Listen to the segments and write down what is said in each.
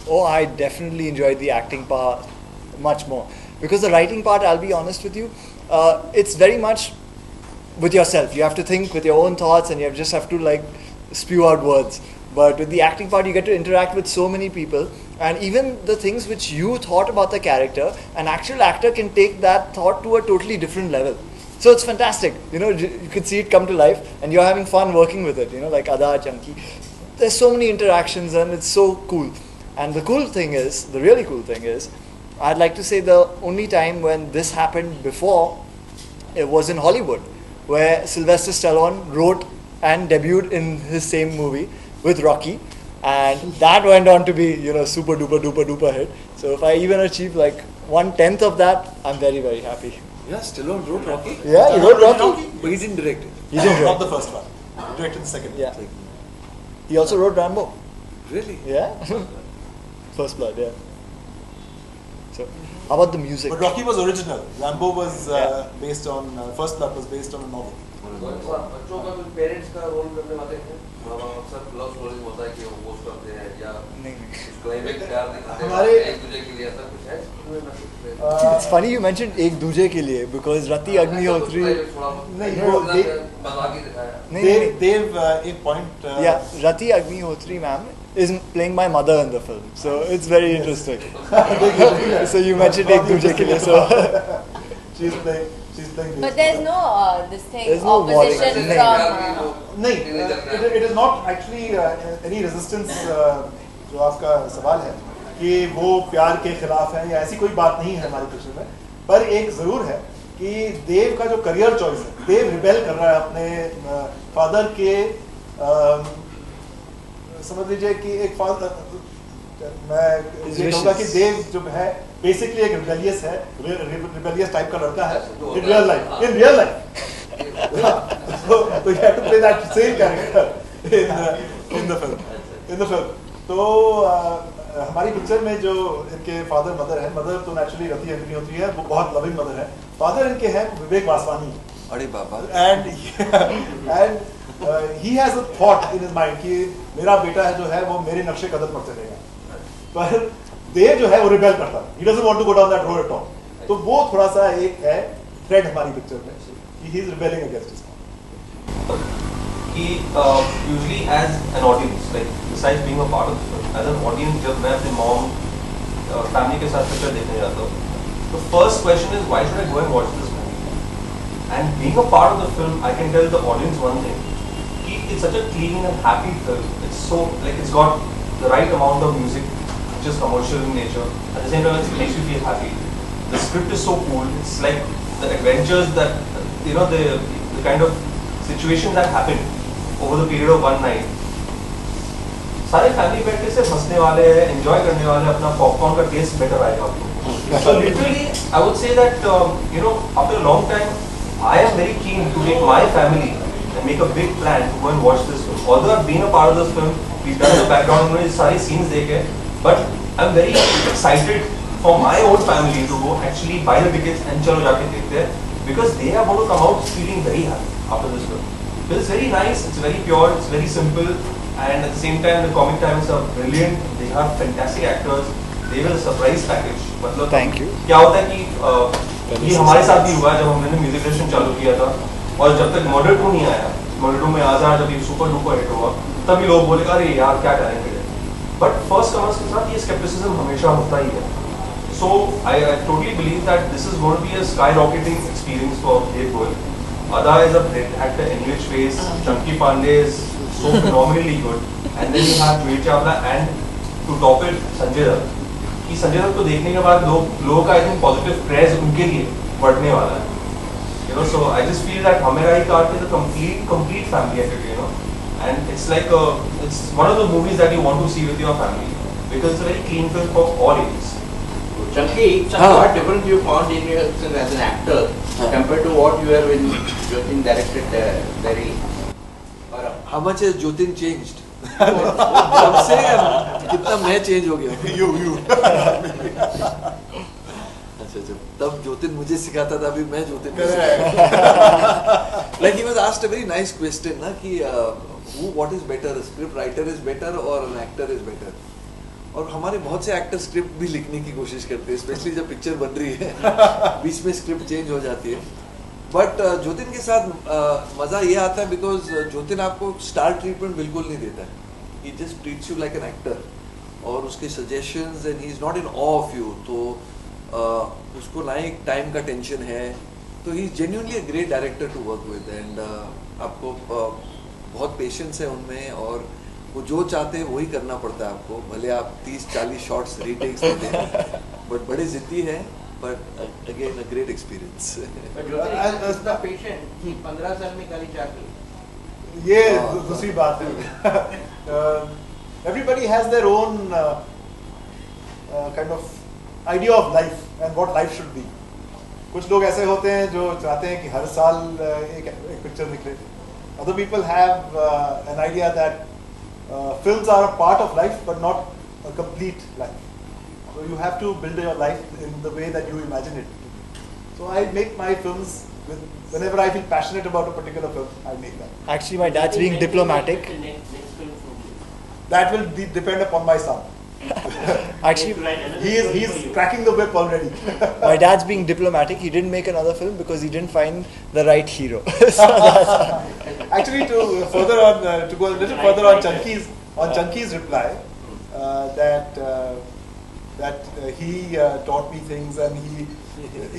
Oh, I definitely enjoyed the acting part much more. Because the writing part, I'll be honest with you, it's very much with yourself. You have to think with your own thoughts and just have to like spew out words. But with the acting part, you get to interact with so many people, and even the things which you thought about the character, an actual actor can take that thought to a totally different level. So it's fantastic. You can see it come to life, and you're having fun working with it. Like Ada, Chunky. There's so many interactions, and it's so cool. And the really cool thing is, I'd like to say the only time when this happened before, it was in Hollywood, where Sylvester Stallone wrote and debuted in his same movie with Rocky, and that went on to be super duper duper duper hit. So if I even achieve like 1/10 of that, I'm very very happy. Yeah, Stallone wrote Rocky. Yeah, he wrote Rocky. But he didn't direct it. He didn't Not direct. the first one. He directed the second. Yeah. He also wrote Rambo. Really? Yeah. First Blood. Yeah. So, how about the music? But Rocky was original. Rambo was Yeah. based on First Blood was based on a novel. बच्चों का कुछ parents का role करने वाले हैं अक्सर love story होता है कि वो पोस्ट करते हैं या नहीं। कुछ क्लाइमेक्स प्यार दिखाते हैं हमारे- एक दूसरे के लिए ऐसा कुछ है It's funny you mentioned एक दूजे के लिए because Rati Agnihotri. नहीं, वो बता के दिखाया नहीं, Dev एक point. Yeah, Rati Agnihotri ma'am is playing my mother in the film, so it's very interesting. So you mentioned एक दूजे के लिए, so She's playing. But there's no this thing There's no opposition warning. from. नहीं, it is not actually any resistance जो आपका सवाल है कि वो प्यार के खिलाफ है या ऐसी कोई बात नहीं है हमारी पिक्चर में, पर एक जरूर है कि देव का जो करियर चॉइस है, देव रिबेल कर रहा है अपने फादर के समझ लीजिए कि एक फादर मैं ये कहूँगा कि देव जो है बेसिकली एक रिबेलियस है, रिबेलियस टाइप का लड़का है in real life so you have to play that same character in the film तो हमारी पिक्चर में जो इनके फादर मदर है, मदर तो नेचुरली रति अग्निहोत्री है, वो बहुत लविंग मदर है, फादर इनके हैं विवेक वासवानी, अरे बाबा। and he has a thought in his mind कि मेरा बेटा है जो है वो मेरे नक्शे कदम पर चलेगा, पर देव जो है वो रिबेल करता है, he doesn't want to go down that road at all. तो वो थोड़ा सा एक है थ्रेड हमारी पिक्चर में कि he is rebelling against his mom. कि usually as an audience, like besides being a part of the film, as an audience जब मैं अपने mom family के साथ पिक्चर देखने जाता हूँ, the first question is why should I go and watch this movie? And being a part of the film, I can tell the audience one thing, कि it's such a clean and happy film. It's so like it's got the right amount of music, which is commercial in nature. At the same time, it makes you feel happy. The script is so cool. It's like the adventures that the kind of situations that happen over the period of one night. सारे family बैठ के सिर्फ हंसने वाले हैं, enjoy करने वाले हैं, अपना पॉपकॉर्न का टेस्ट बेटर आएगा आपको. So literally, I would say that after a long time, I am very keen to take my family and make a big plan to go and watch this film. Although I've been a part of this film, we've done the background, मैंने सारे scenes देखे, but I'm very excited for my own family to go actually buy the tickets and चलो जाके देखते हैं, because they are going to come out feeling very happy after this film. Because it's very nice, it's very pure, it's very simple, and at the same time the comic timings are brilliant. They have fantastic actors. They will surprise package. मतलब Thank you. क्या होता है कि ये हमारे साथ भी हुआ जब हमने म्यूजिक डायरेक्शन चालू किया था, और जब तक मर्डर 2 नहीं आया, मर्डर 2 में आज़ाद जब ये सुपर डुपर हिट हुआ, तभी लोग बोले अरे यार क्या टैलेंटेड है. बट फर्स्ट कमर्स के साथ ये स्केप्टिसिज्म हमेशा होता ही है. So I totally believe that this is going to be a skyrocketing experience for Dev Goyal. Ada is a great actor in which ways. Chunky Pandey is so phenomenally good, and then you have Juhi Chawla and to top it Sanjay Dutt. कि संजय दत्त को देखने के बाद लोगों का I think positive craze उनके लिए बढ़ने वाला है. So I just feel that हमें राई card is a complete family entertainer, and it's like it's one of the movies that you want to see with your family because it's a very clean film for all ages. Chunky, what difference you found in yourself as an actor compared to what you were when Jyotin directed Dari? How much has Jyotin changed? तब से कितना मैं change हो गया. You. अच्छा तब ज्योतिन मुझे सिखाता था, अभी मैं Jyotin like he was asked a very nice question ना कि what is better, a script writer is better or an actor is better. और हमारे बहुत से एक्टर स्क्रिप्ट भी लिखने की कोशिश करते हैं, स्पेशली जब पिक्चर बन रही है बीच में स्क्रिप्ट चेंज हो जाती है. बट ज्योतिन के साथ मज़ा ये आता है बिकॉज ज्योतिन आपको स्टार ट्रीटमेंट बिल्कुल नहीं देता है. He just treats you like an actor, और उसके suggestions and he is not in awe of you. तो उसको ना एक टाइम का टेंशन है, तो he is genuinely a great director to work with. And आपको बहुत पेशेंस है उनमें, और वो जो चाहते हैं वही करना पड़ता है आपको. भले आप 30-40 शॉट्स रीटेक्स देते हैं, बट बड़े जिद्दी हैं. But again, a great experience. But Jyotin is the patient कि 15 साल में गाड़ी चाहती. ये दूसरी बात है. Everybody has their own kind of idea of life and what life should be. कुछ लोग ऐसे होते हैं जो चाहते हैं कि हर साल एक पिक्चर निकले. Other people have an idea that films are a part of life but not a complete life. So you have to build your life in the way that you imagine it to be. So I make my films whenever I feel passionate about a particular film, I make that. Actually, my dad's being diplomatic. That will depend upon my son. Actually, He's cracking the whip already. my dad's being diplomatic. He didn't make another film because he didn't find the right hero. So Actually, to further on, to go a little further on Chunky's reply, that he taught me things, and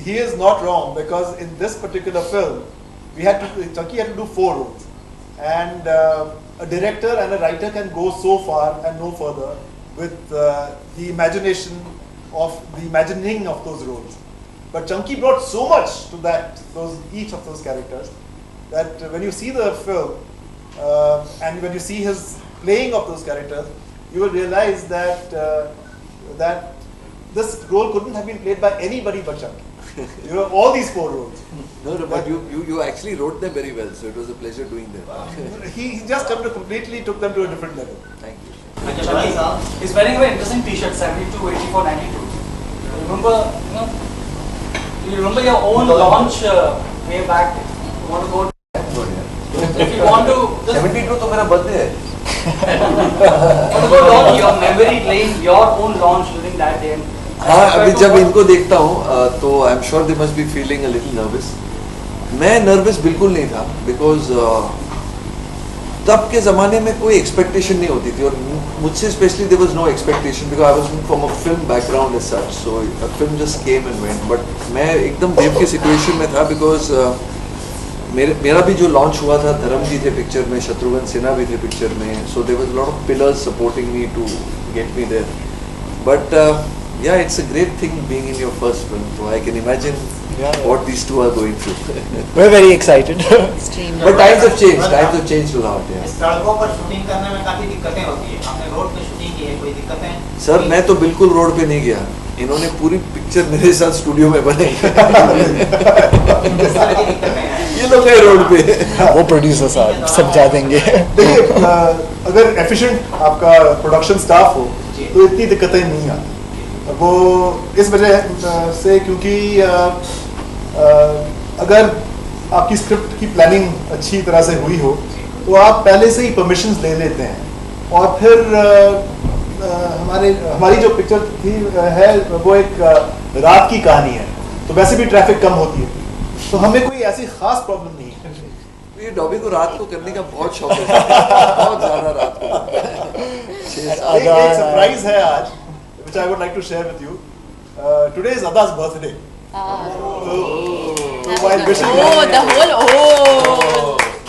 he is not wrong, because in this particular film Chunky had to do 4 roles, and a director and a writer can go so far and no further with the imagination of the imagining of those roles. But Chunky brought so much to each of those characters, that when you see the film and when you see his playing of those characters, you will realize that this role couldn't have been played by anybody but Chunky. You know, all these 4 roles. No, but you actually wrote them very well, so it was a pleasure doing them. He just completely took them to a different level. Thank you. He's wearing a very interesting T-shirt, 72, 84, 92. You remember your own launch way back? You want to go? If you want to, just 72 तो मेरा birthday है. want to go down your memory lane, your own launch during that day. हाँ, अभी जब इनको देखता हूँ तो I am sure they must be feeling a little nervous. मैं नर्वस बिल्कुल नहीं था, बिकॉज तब के ज़माने में कोई एक्सपेक्टेशन नहीं होती थी, और मुझसे specially there was no expectation because I was from a film background as such. So a film just came and went. But मैं एकदम देव के सिचुएशन में था, बिकॉज मेरा भी जो लॉन्च हुआ था, धर्म जी थे पिक्चर में, शत्रुघ्न सिन्हा भी थे पिक्चर में. So there was lot of pillars supporting me to get me there. But yeah, it's a great thing being in your first film, so I can imagine what these two are going through. we're very excited. But times have changed a lot. Yeah. सड़कों पर shooting करने में काफी दिक्कतें होती है. आपने road पे शूटिंग की है, कोई दिक्कतें? सर, मैं तो बिल्कुल रोड पे नहीं गया. इन्होंने पूरी पिक्चर मेरे साथ स्टूडियो में बनाई. किस तरह की दिक्कतें हैं? ये लोग गए रोड पे. वो प्रोड्यूसर साहब समझा देंगे. देखिए, अगर एफिशिएंट आपका प्रोडक्शन स्टाफ हो तो इतनी दिक्कतें नहीं आती. वो इस वजह से क्योंकि अगर आपकी स्क्रिप्ट की प्लानिंग अच्छी तरह से हुई हो तो आप पहले से ही परमिशंस ले लेते हैं. और फिर हमारी जो पिक्चर है वो एक रात की कहानी है, तो वैसे भी ट्रैफिक कम होती है, तो हमें कोई ऐसी खास प्रॉब्लम नहीं है. ये डॉबी को रात को करने का बहुत शौक है. बहुत ज्यादा रात को. एक सरप्राइज है आज, which I would like to share with you. Today is Ada's birthday. So while wishing her, The whole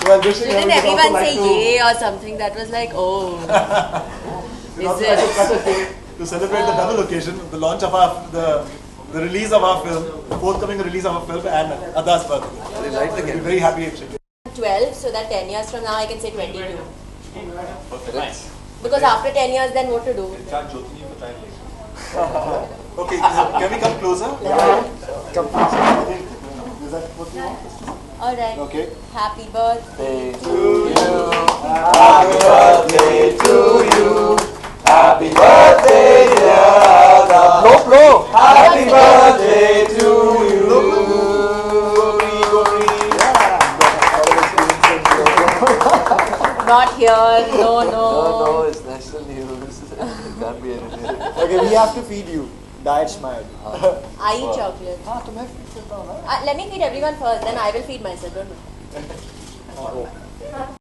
while wishing her, Didn't we would also everyone like say to, yay or something? That was like, we'd is also like to it? cut a cake to celebrate the double occasion, the launch of the release of our film, the forthcoming release of our film, and Ada's birthday. They light the We'll be candle. very happy if she did. 12, so that 10 years from now I can say 22. Nice. Because after 10 years, then what to do? Okay, can we come closer? Come closer. I think, is that what you want? Alright. Okay. Happy birthday. Happy birthday to you. Happy birthday, dear Ada. Blow. Happy birthday to you. Not here. No. No, it's national news. ध्यान भी है नहीं। Okay, we have to feed you. Diet smile. I eat chocolate. हाँ तुम्हें feed करता हूँ ना. Let me feed everyone first, then I will feed myself. Don't worry. Oh.